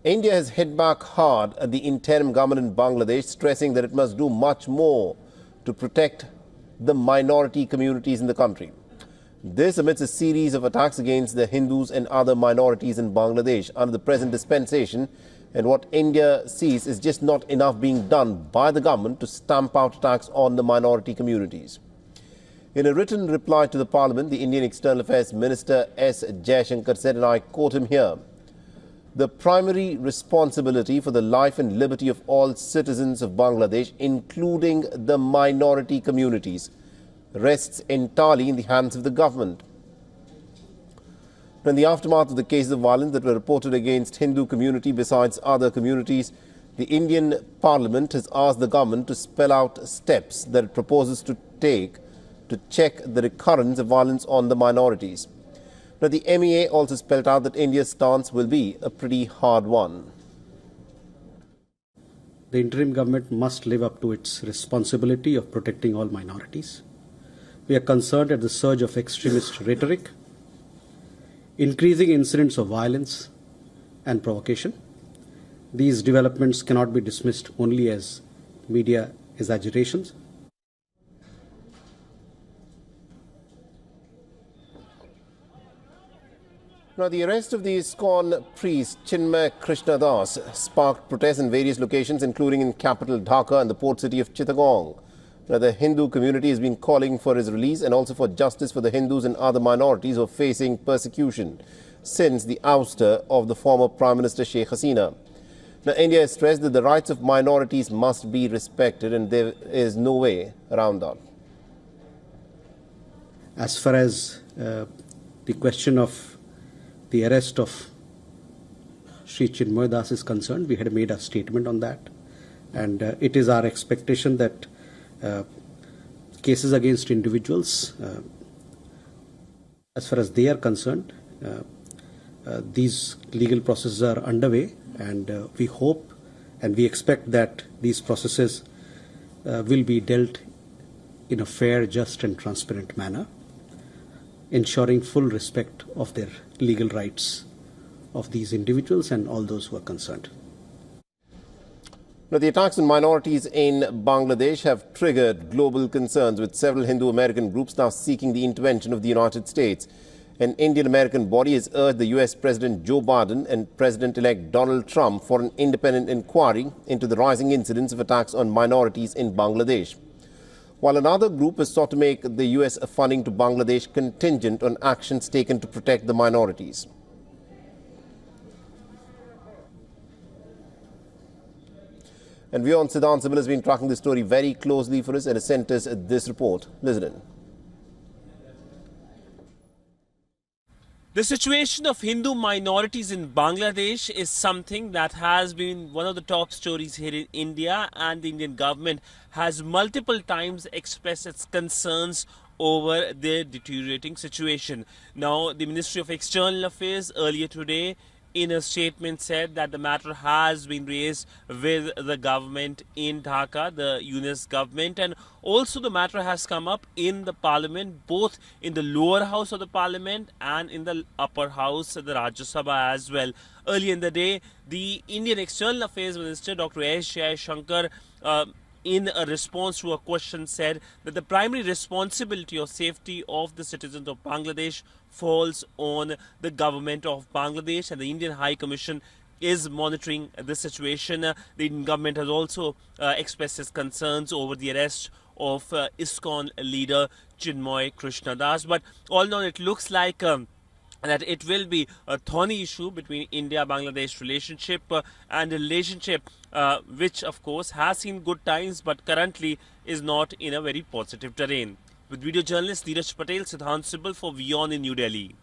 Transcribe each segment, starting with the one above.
India has hit back hard at the interim government in Bangladesh, stressing that it must do much more to protect the minority communities in the country. This amidst a series of attacks against the Hindus and other minorities in Bangladesh under the present dispensation, and what India sees is just not enough being done by the government to stamp out attacks on the minority communities. In a written reply to the Parliament, the Indian External Affairs Minister S. Jaishankar said, and I quote him here, "The primary responsibility for the life and liberty of all citizens of Bangladesh, including the minority communities, rests entirely in the hands of the government." In the aftermath of the cases of violence that were reported against Hindu community besides other communities, the Indian Parliament has asked the government to spell out steps that it proposes to take to check the recurrence of violence on the minorities. Now, the MEA also spelled out that India's stance will be a pretty hard one. The interim government must live up to its responsibility of protecting all minorities. We are concerned at the surge of extremist rhetoric, increasing incidents of violence and provocation. These developments cannot be dismissed only as media exaggerations. Now, the arrest of the ISKCON priest Chinmay Krishnadas sparked protests in various locations, including in capital Dhaka and the port city of Chittagong. Now, the Hindu community has been calling for his release and also for justice for the Hindus and other minorities who are facing persecution since the ouster of the former Prime Minister Sheikh Hasina. Now, India has stressed that the rights of minorities must be respected, and there is no way around that. As far as the question of the arrest of Sri Chinmay Das is concerned, we had made a statement on that, and it is our expectation that cases against individuals, as far as they are concerned, these legal processes are underway, and we hope and we expect that these processes will be dealt in a fair, just and transparent manner, ensuring full respect of their legal rights of these individuals and all those who are concerned. Now, the attacks on minorities in Bangladesh have triggered global concerns, with several Hindu-American groups now seeking the intervention of the United States. An Indian-American body has urged the U.S. President Joe Biden and President-elect Donald Trump for an independent inquiry into the rising incidents of attacks on minorities in Bangladesh, while another group has sought to make the U.S. funding to Bangladesh contingent on actions taken to protect the minorities. And WION Siddhant Sibil has been tracking this story very closely for us and has sent us this report. Listen in. The situation of Hindu minorities in Bangladesh is something that has been one of the top stories here in India, and the Indian government has multiple times expressed its concerns over their deteriorating situation. Now, the Ministry of External Affairs earlier today in a statement said that the matter has been raised with the government in Dhaka, the UNIS government, and also the matter has come up in the parliament, both in the lower house of the parliament and in the upper house, the Rajya Sabha as well. Earlier in the day, the Indian External Affairs Minister Dr. S. Jaishankar, in a response to a question, said that the primary responsibility of safety of the citizens of Bangladesh falls on the government of Bangladesh, and the Indian High Commission is monitoring the situation. The Indian government has also expressed its concerns over the arrest of ISKCON leader Chinmay Krishnadas. But all in all, it looks like that it will be a thorny issue between India-Bangladesh relationship and a relationship which, of course, has seen good times but currently is not in a very positive terrain. With video journalist Neeraj Patel, Siddhant Sibil for WION in New Delhi.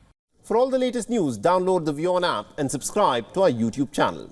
For all the latest news, download the WION app and subscribe to our YouTube channel.